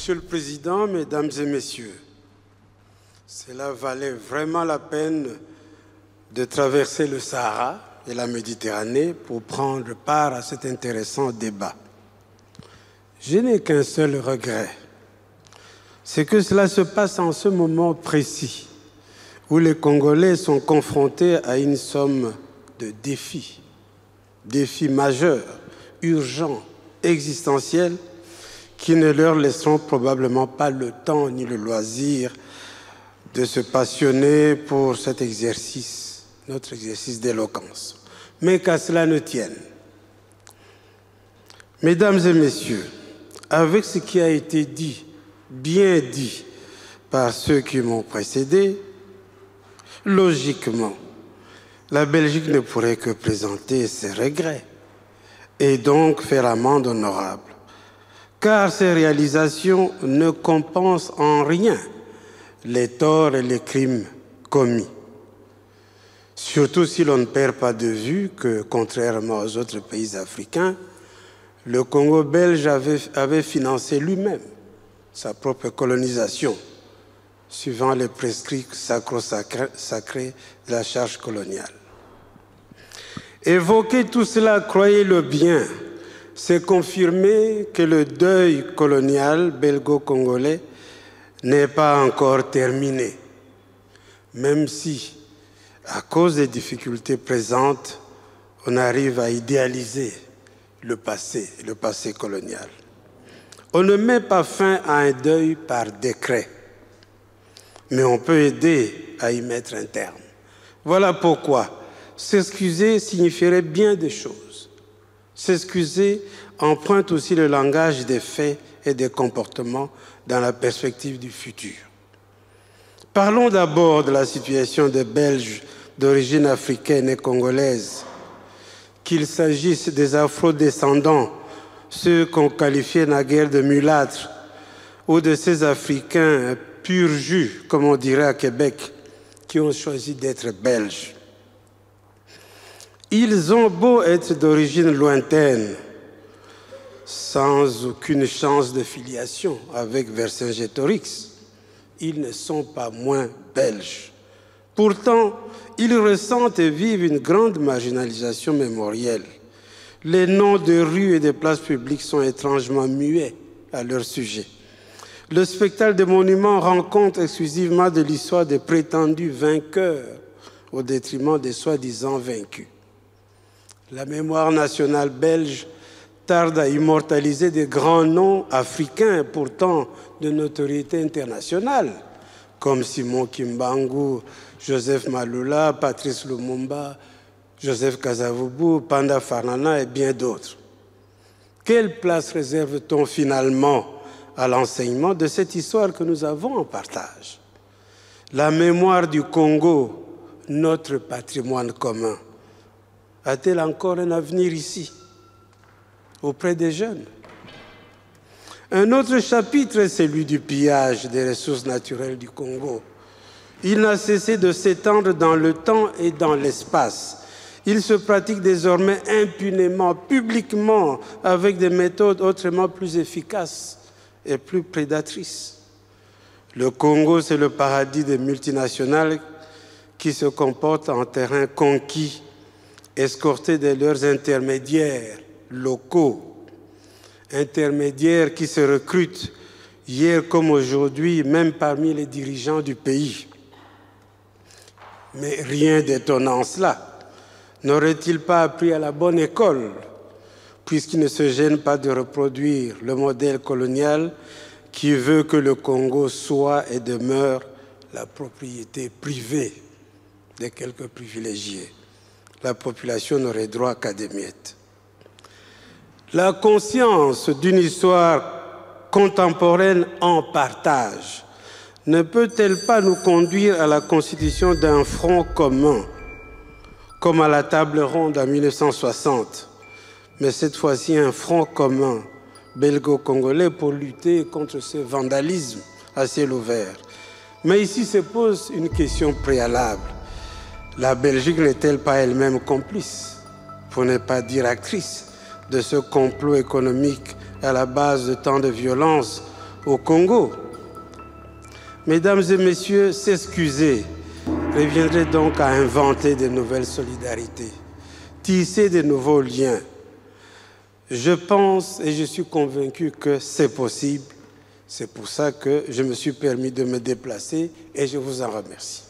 Monsieur le Président, Mesdames et Messieurs, cela valait vraiment la peine de traverser le Sahara et la Méditerranée pour prendre part à cet intéressant débat. Je n'ai qu'un seul regret, c'est que cela se passe en ce moment précis où les Congolais sont confrontés à une somme de défis majeurs, urgents, existentiels, qui ne leur laisseront probablement pas le temps ni le loisir de se passionner pour cet exercice, notre exercice d'éloquence. Mais qu'à cela ne tienne. Mesdames et Messieurs, avec ce qui a été dit, bien dit par ceux qui m'ont précédé, logiquement, la Belgique ne pourrait que présenter ses regrets et donc faire amende honorable, car ces réalisations ne compensent en rien les torts et les crimes commis. Surtout si l'on ne perd pas de vue que, contrairement aux autres pays africains, le Congo belge avait financé lui-même sa propre colonisation, suivant les prescrits sacrés de la charge coloniale. Évoquer tout cela, croyez-le bien, c'est confirmer que le deuil colonial belgo-congolais n'est pas encore terminé, même si, à cause des difficultés présentes, on arrive à idéaliser le passé colonial. On ne met pas fin à un deuil par décret, mais on peut aider à y mettre un terme. Voilà pourquoi s'excuser signifierait bien des choses. S'excuser emprunte aussi le langage des faits et des comportements dans la perspective du futur. Parlons d'abord de la situation des Belges d'origine africaine et congolaise, qu'il s'agisse des afro-descendants, ceux qu'on qualifiait naguère de mulâtres, ou de ces Africains pur jus, comme on dirait à Québec, qui ont choisi d'être belges. Ils ont beau être d'origine lointaine, sans aucune chance de filiation avec Vercingétorix, ils ne sont pas moins belges. Pourtant, ils ressentent et vivent une grande marginalisation mémorielle. Les noms de rues et de places publiques sont étrangement muets à leur sujet. Le spectacle des monuments rend compte exclusivement de l'histoire des prétendus vainqueurs au détriment des soi-disant vaincus. La mémoire nationale belge tarde à immortaliser des grands noms africains pourtant de notoriété internationale, comme Simon Kimbangu, Joseph Malula, Patrice Lumumba, Joseph Kasavubu, Panda Farnana et bien d'autres. Quelle place réserve-t-on finalement à l'enseignement de cette histoire que nous avons en partage? La mémoire du Congo, notre patrimoine commun, a-t-elle encore un avenir ici, auprès des jeunes? Un autre chapitre est celui du pillage des ressources naturelles du Congo. Il n'a cessé de s'étendre dans le temps et dans l'espace. Il se pratique désormais impunément, publiquement, avec des méthodes autrement plus efficaces et plus prédatrices. Le Congo, c'est le paradis des multinationales qui se comportent en terrain conquis, escortés de leurs intermédiaires locaux, intermédiaires qui se recrutent, hier comme aujourd'hui, même parmi les dirigeants du pays. Mais rien d'étonnant cela. N'aurait-il pas appris à la bonne école, puisqu'il ne se gêne pas de reproduire le modèle colonial qui veut que le Congo soit et demeure la propriété privée de quelques privilégiés? La population n'aurait droit qu'à des miettes. La conscience d'une histoire contemporaine en partage ne peut-elle pas nous conduire à la constitution d'un front commun, comme à la table ronde en 1960, mais cette fois-ci un front commun belgo-congolais pour lutter contre ce vandalisme à ciel ouvert? Mais ici se pose une question préalable. La Belgique n'est-elle pas elle-même complice, pour ne pas dire actrice, de ce complot économique à la base de tant de violences au Congo. Mesdames et messieurs, s'excuser reviendrait donc à inventer de nouvelles solidarités, tisser de nouveaux liens. Je pense et je suis convaincu que c'est possible. C'est pour ça que je me suis permis de me déplacer et je vous en remercie.